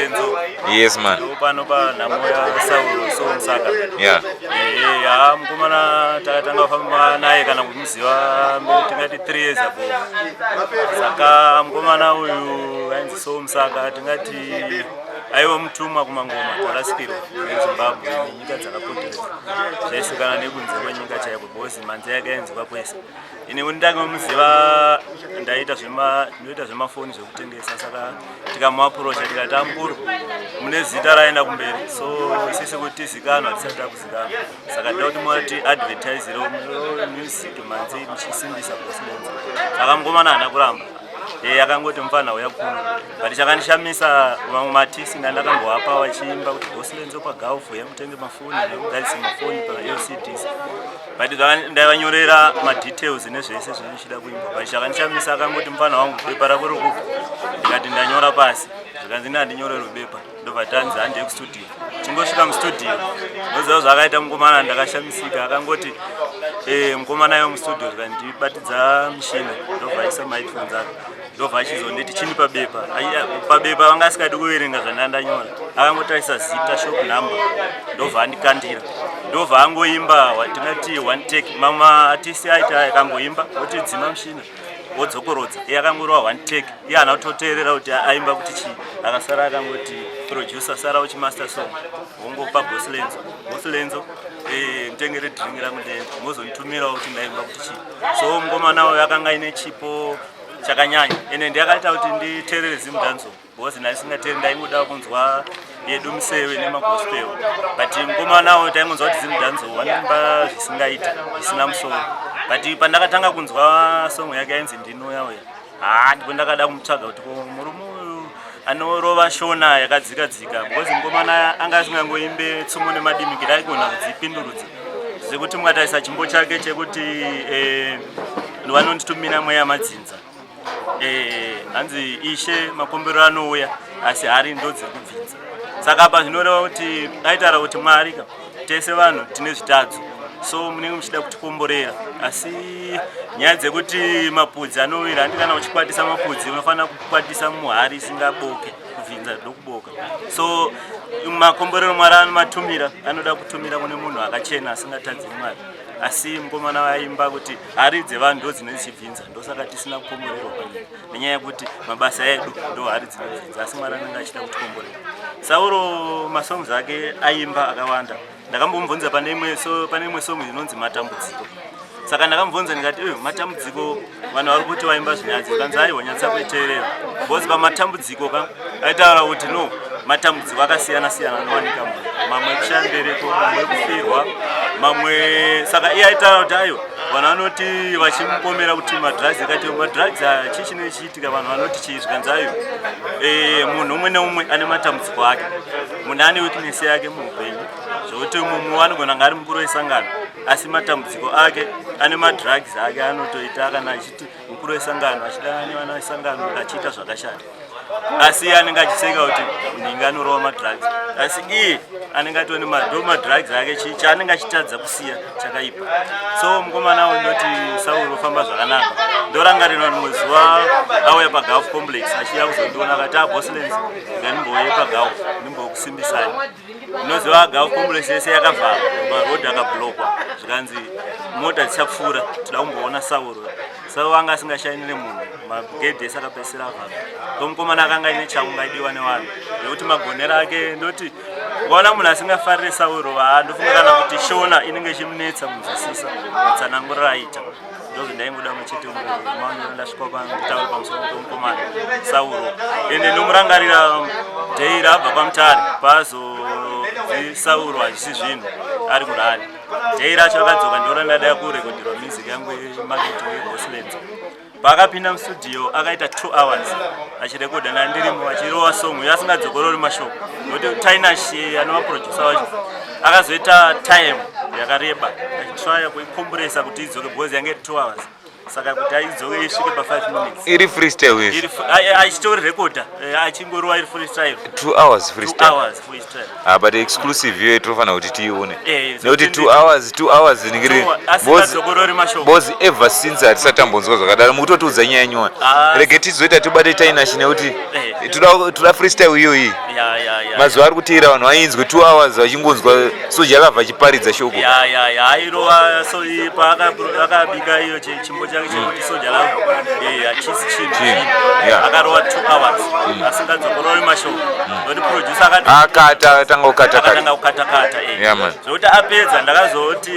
Lenzo. Yes man. Pano pa namoya Sauro so Msaka. Yeah. Mkumana takatanga kufamba naye kana kumuziwa tingati 3 years ago. Saka mkumana uyu ainzi so Msaka tingati aiwa mtuma kumangoma tarasikiro eZimbabwe nyika dzakapoteredza zvaisikana nekunze kwenyika chaiko bosi manzi yake ainzwa kwese ini undanga muziva ndaita zvemafoni zvekutengesa saka tikamuapproacha tikati amburu mune zita raenda kumberi so isisi kuti zikanwa tisati takuzikanwa saka toda kuti mwati advertisero music manzi muchisimbisa bosi lenzo saka mngomana haana kuramba yakangoti mfana uya kuno but chakanishamisa vamwe matisi ndakambovapa vachiimba kuti bosi lenzo pagaufu yakutenge mafoni nekugadzisa mafoni paLCDs but ndaivanyorera madetails nezvese zvinochida kuimba but chakanishamisa akangoti mfana wangu bepa rako rokupa ndikati ndanyora pasi zvikanzi ndandinyorero bepa ndobva tanzi hande kustudio chingosvika mustudio ndoziva zvakaita mukomana ndakashamisika akangoti mukomana yo mustudio zvikandibatidza mushina ndobva aisa maheadphones ake ndobva achizonditi chini pabepa vanga asikadi kuverenga zvandandanyora akangotarisa zita shop number ndobva andikandira ndobva angoimba tingati one take mamwe artisti aita akangoimba oti dzima mushina wodzokorodza akangorwa one take iye haana kutoteerera kuti aimba kuti chii akasara akangoti producer sara uchimaster song wongopa bosi lenzo mutengere dhiringi rangu ndenda mozonitumirawo kuti ndaimba kuti chii so mngomana wayo akanga ine chipo chakanyanya ene ndiyakaita kuti nditeerere zimudhanzo because ndaisingateeri ndaingoda kunzwa yedu Musewe nemagospel but mngomana wayo taingonzwa kuti zimudhanzo wanomba zvisingaita zvisina musoro but pandakatanga kunzwa song yake ainzi ndinoyauya ndipo ndakada kumutsvaga kuti murume uyu anorova shona yakadzikadzika because mngomana anga asingangoimbe tsumo nemadimikira aikona kudzipindurudza zvekuti mukatarisa chimbo chake chekuti vanonditumina mweya madzinza hanzi ishe makombero anouya asi hari ndo dziri kubvinza saka apa zvinoreva kuti aitaura kuti Mwari tese vanhu tine zvitadzo so munenge muchida kutikomborera asi nyaya dzekuti mapudzi anowira handi kana uchikwatisa mapudzi unofanira kukwatisa muhari isingaboke kubvinza ndokuboka so makomborero Mwari anomatumira anoda kutumira kune munhu akachena asingatadzi Mwari asi mngomana waimba kuti hari dzevanhu ndo dzine dzichibvinza ndosaka tisina kukomborerwa panyika nenyaya yekuti mabasa edu ndo hari dzinobvinza asi Mwari anenge achida kutikomborera Sauro masongs ake aimba akawanda ndakambomubvunza pane imwe song inonzi matambudziko saka ndakamubvunza ndikati matambudziko vanhu vari kuti waimba zvinyadziso kanzi aiwa nyatsa kuiteerera because pamatambudziko aitaura kuti no matambudziko akasiyana-siyana anowanika munhu mamwe kushaya mbereko mamwe kufirwa mamwe saka iye aitaura kuti aiwa vanhu vanoti vachimupomera kuti madrugs akati madrugs chii chinochiitika vanhu vanoti chii zvikanzi aiwa munhu umwe neumwe ane matambudziko ake munhu ane weakness yake muupenyu zvokuti mumwe anogona nga ari mukuru wesangano asi matambudziko ake ane madrugs ake anotoita kana achiti mukuru wesangano achidana nevana vesangano achiita zvakashata asi anenge achiseka kuti ndinga anorova madrugs asi iye anenge atone madrugs ake chaanenge achitadza kusiya chakaipa so mngomana unoti Sauro famba zvakanaka ndorangarirwa rimwe zuva auya paGulf Complex achiya kuzondiona akati bosi lenzo ndanimbouye paGulf ndimbokusimbisai ndinoziva Gulf Complex yese yakavhara marodhi akablokwa zvikanzi mota dzichapfuura toda kumboona Sauro vanga asingashainire munhu magedhi ese akapedzisira avhara tomukomana akanga ine chaungaidiwa nevanhu nekuti magonero ake ndoti ukaona munhu asingafarire Sauro ndofunga kana kuti shona inenge ichimunetsa munzwisisa mutsanangurira aita ndozvindaingoda muchete maonero ndasvika panditaura pamusoro pemukomana Sauro ende ndomurangarira dhei rabva pamutare Sauro hachisi zvinhu ari kurari dhei racho akadzoka ndiro randada kurekodherwa music yangu yemarketing yeBosi Lenzo paakapinda mustudio akaita 2 hours achirekodha nandirimo achirova song yasingadzokorori mashoko nokuti Tainash anova producer wacho akazoita time yakareba achitraya kuikomboresa kuti idzoke because yange 2 hours saka kuti aidzoke isvike pa5 minutes iri freestyle iri achitori recorder achingorova iri freestyle 2 hours freestyle 2 hours freestyle but exclusive yo tofana kuti tione nokuti 2 hours ningiri boss ever since atisatambonzwa zvakadaro mukutotudza nyaya nyaya rege tizoita tibate Tainash nekuti tuda freestyle iyo iyi mazuva ari kuteera vanhu vainzwe 2 hours vachingonzwa soja lavha achiparidza shoko airova paakabika iyo chimbo chake chekuti soja lavo hachisi chinhu akarova 2 hours asingadzokorori mashoko nokuti producer akatanga kukatakata zvokuti apedza ndakazoti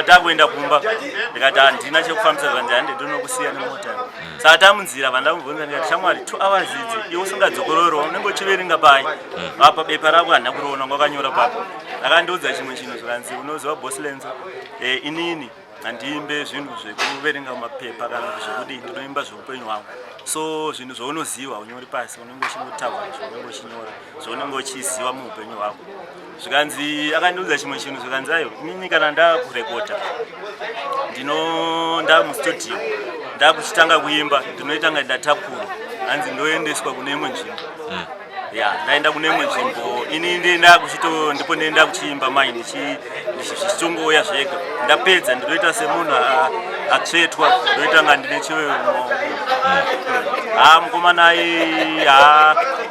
takuenda kumba ndikati handina chekufambisa zvanzi handinokusiya nemota saka tamunzira vandamubvunza ndikati shamwari 2 hours idzi iwe usingadzokororiwo unenge uchiverenga pai apa bepa rako handina kuriona kwakanyora papo akandiudza chimwe chinhu zvikanzi unoziva bosi lenzo inini handiimbe zvinhu zvekuverenga mapepa kana zvekudii ndinoimba zveupenyu hwangu so zvinhu zvaunoziva unyori pasi unenge uchingotaura zvaunenge uchinyora zvaunenge uchiziva muupenyu hwako zvikanzi akandiudza chimwe chinhu zvikanzi ayo inini kana ndakurekota ndamustudio ndakuchitanga kuimba ndinoita nga ndatakura hanzi ndoendeswa kune imwe nzvimbo ndaenda kune imwe nzvimbo ini ndipo ndenda kuchiimba mai ndichitongoya zvega ndapedza ndinoita semunhu atsvetwa ndoita nga ndine chiwewe mukomana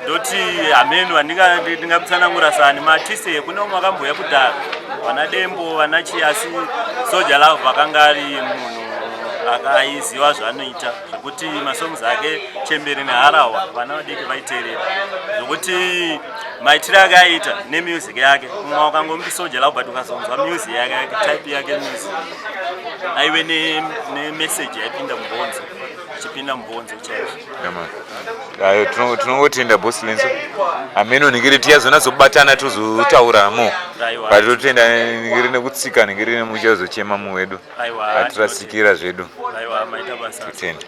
ndoti hameno handingapitsanangura sani matise kune umwe akamboya kudhara vana dembo vana chiasi soja lavo vakanga ari munhu akaiziva zvaanoita zvokuti masongs ake chembere neharawa vana vadiki vaiteerera zvokuti maitiro ake aiita nemusic yake umwe wakangomuti soja lavo but ukazonzwa music yake type yake music aive nemessage yaipinda mubhonzo ichipinda mubhonzo chaizvo tinongotenda bosi lenzo ameno ningiri tiyazonazobatana tozotauramo but totenda ningiri nekutsika ningiri nemuchazochema muwedu atirasikira zvedu maita basa totenda